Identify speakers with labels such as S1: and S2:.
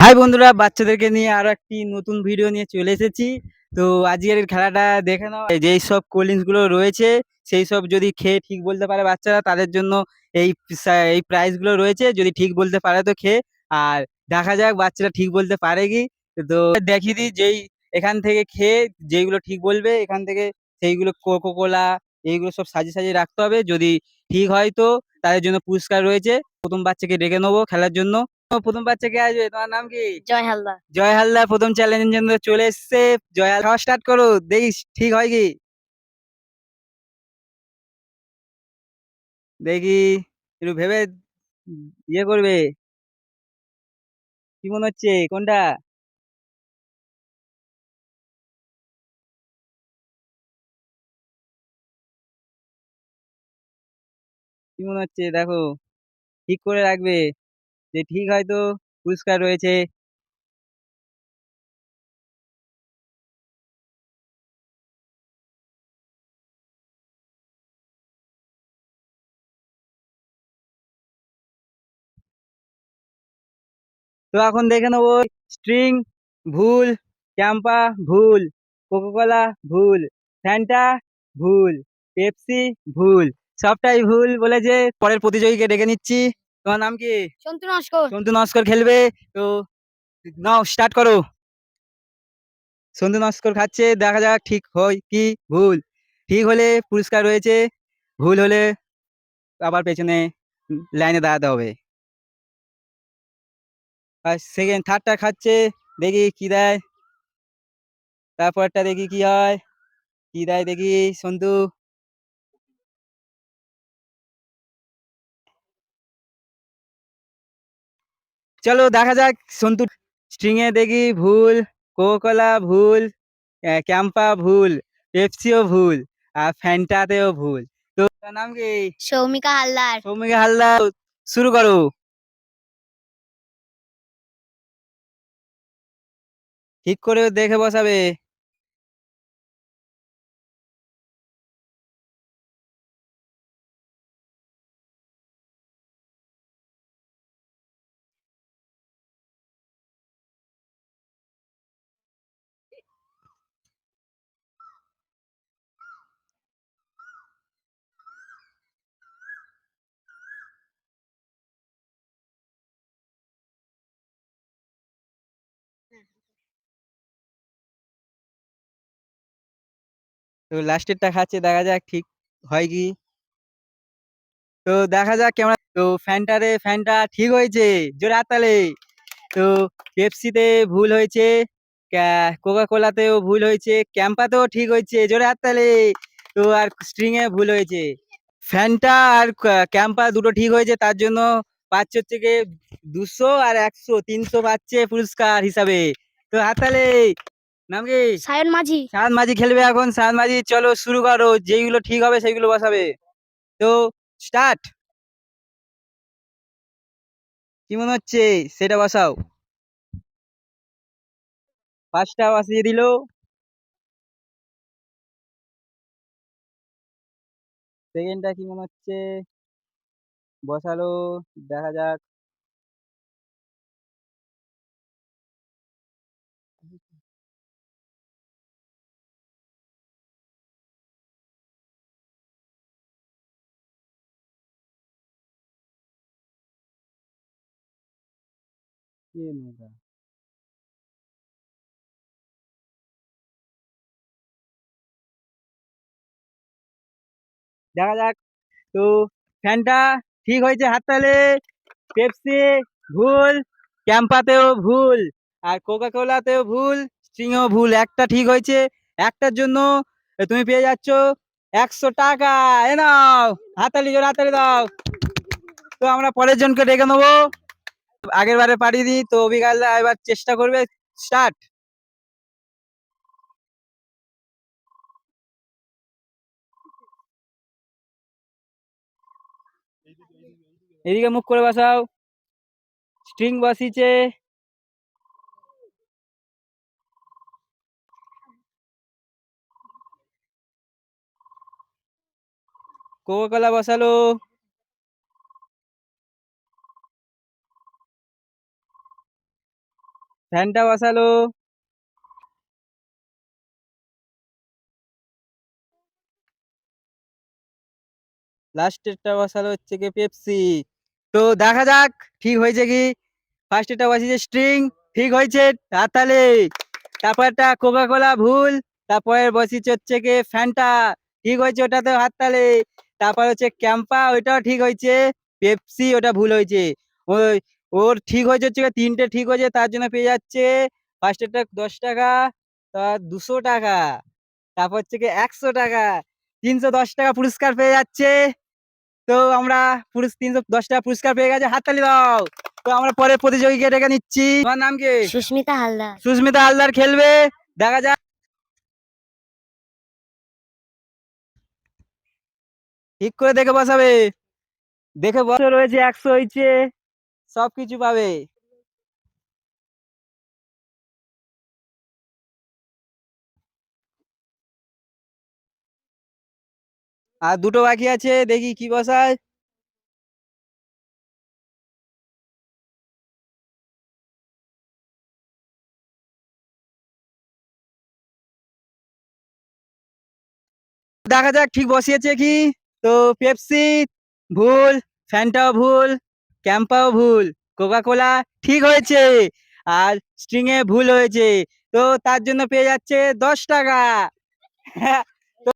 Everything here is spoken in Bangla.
S1: হাই বন্ধুরা, বাচ্চাদেরকে নিয়ে আরো একটি নতুন ভিডিও নিয়ে চলে এসেছি। তো আজকের খেলাটা দেখে নাও। যেই সব কোল্ড ড্রিঙ্কস গুলো রয়েছে সেই সব যদি খেয়ে ঠিক বলতে পারে বাচ্চারা, তাদের জন্য এই প্রাইজ গুলো রয়েছে। যদি ঠিক বলতে পারে তো খেয়ে, আর দেখা যাক বাচ্চারা ঠিক বলতে পারে কি। তো দেখিয়ে দিই, যেই এখান থেকে খেয়ে যেইগুলো ঠিক বলবে এখান থেকে সেইগুলো কোকো কোলা এইগুলো সব সাজিয়ে সাজিয়ে রাখতে হবে। যদি ঠিক হয় তো তাদের জন্য পুরস্কার রয়েছে। প্রথম বাচ্চাকে ডেকে নেবো খেলার জন্য। প্রথম বাচ্চা কে আসবে? তোমার নাম কি?
S2: জয় হালদার।
S1: জয় হালদার প্রথম চ্যালেঞ্জের জন্য চলে এসছে। জয় হালদার, খাওয়া স্টার্ট করো, দেখি ঠিক হয় কি। দেখি, একটু ভেবে ইয়ে করবে। কি মনে হচ্ছে কোনটা? কি মনে হচ্ছে দেখো, ঠিক করে রাখবে। যে ঠিক হয় তো পুরস্কার রয়েছে। তো এখন দেখে নেবো। স্ট্রিং ভুল, ক্যাম্পা ভুল, কোকোকোলা ভুল, ফ্যান্টা ভুল, পেপসি ভুল, সবটাই ভুল বলেছে। পরের প্রতিযোগীকে ডেকে নিচ্ছি। তোমার নাম কি?
S2: সন্তু নস্কর।
S1: সন্তু নস্কর খেলবে। তো নাও স্টার্ট করো। সন্তু নস্কর খাচ্ছে, দেখা যাক ঠিক হয় কি ভুল। ঠিক হলে পুরস্কার রয়েছে, ভুল হলে আবার পেছনে লাইনে দাঁড়াতে হবে। আর সেকেন্ড থার্ডটা খাচ্ছে, দেখি কি দেয়। তারপরটা দেখি কি হয়, কি দেয় দেখি। সন্তু, চলো দেখা যাক। সন্তু স্ট্রিং এ দেখি ভুল, কোকোলা ভুল, ক্যাম্পা ভুল, পেপসিও ভুল, আর ফ্যান্টাতেও ভুল। তো তার নাম কি?
S2: সৌমিকা হালদার।
S1: সৌমিক হালদার। শুরু করো। ঠিক করে দেখে বসাবে। তো লাস্টেরটা খাচ্ছে, দেখা যাক ঠিক হয় কি। তো দেখা যাক কেমন। তো ফ্যানটা ঠিক হয়েছে, জোরে হাততালি। তো পেপসিতে ভুল হয়েছে, কোকা কোলাতেও ভুল হয়েছে, ক্যাম্পাতেও ঠিক হয়েছে, জোরে হাততালি। তো আর স্ট্রিং এ ভুল হয়েছে। ফ্যানটা আর ক্যাম্পা দুটো ঠিক হয়েছে, তার জন্য পাচ্ছে হচ্ছে গিয়ে 200 আর 100, 300 পাচ্ছে পুরস্কার হিসাবে। তো হাততালি। নাম কি?
S2: সায়ন মাঝি।
S1: সাত মাঝি খেলবে এখন। সাত মাঝি, চলো শুরু করো। যেইগুলো ঠিক হবে সেইগুলো বসাবে। তো স্টার্ট। কি মনে হচ্ছে সেটা বসাও। ফার্স্টটা বসিয়ে দিল। সেকেন্ডটা কি মনে হচ্ছে বসালো, দেখা যাক। কি নোংরা। দেখা যাক। তো ফ্যানটা ঠিক হয়েছে, হাততালি। পেপসি ভুল, ক্যাম্পাতেও ভুল, আর কোকা কোলাতেও ভুল, স্ট্রিংও ভুল। একটা ঠিক হয়েছে, একটার জন্য তুমি পেয়ে যাচ্ছ 100 টাকা। এ নাও, হাততালি, জোরে হাততালি দাও। তো আমরা পরের জনকে ডেকে নেবো। আগের বারে পারিনি তো অবিকাল এবার চেষ্টা করবে। স্টার্ট। এদিকে মুখ করে বসাও। স্ট্রিং বসিয়েছে। কোকা কোলা বসালো। ফ্যানটা বসালো। লাস্টেরটা বসালো হচ্ছে কি পেপসি। তো দেখা যাক ঠিক হয়েছে কি। ফার্স্টেরটা বসিয়েছে স্ট্রিং, ঠিক হয়েছে, হাততালি। তারপর একটা কোকা কোলা ভুল। তারপরে বসিয়েছে হচ্ছে কি ফ্যান্টা, ঠিক হয়েছে, ওটাতে হাততালি। তারপর হচ্ছে ক্যাম্পা, ওইটাও ঠিক হয়েছে। পেপসি ওটা ভুল হয়েছে। ওই ওর ঠিক হয়েছে হচ্ছে গিয়ে তিনটে ঠিক হয়েছে, তার জন্য পেয়ে যাচ্ছে ফার্স্টেরটা 10 টাকা, তার 200 টাকা, তারপর হচ্ছে কি 100 টাকা, 310 টাকা পুরস্কার পেয়ে যাচ্ছে। তো আমরা 310 টাকা পুরস্কার পেয়ে গেছে, হাততালি দাও। তো আমরা পরের প্রতিযোগীকে ডেকে নিচ্ছি। তোমার নাম কি?
S2: সুস্মিতা হালদার।
S1: সুস্মিতা হালদার খেলবে, দেখা যাক। ঠিক করে দেখে বসাবে, দেখে বসে রয়েছে, 100 হয়েছে, সবকিছু পাবে। আর দুটো বাকি আছে, দেখি কি বসায়। দেখা যাক ঠিক বসিয়েছে কি। তো পেপসি ভুল, ফ্যান্টাও ভুল, ক্যাম্পাও ভুল, কোকা কোলা ঠিক হয়েছে, আর স্ট্রিং এ ভুল হয়েছে। তো তার জন্য পেয়ে যাচ্ছে 10 টাকা।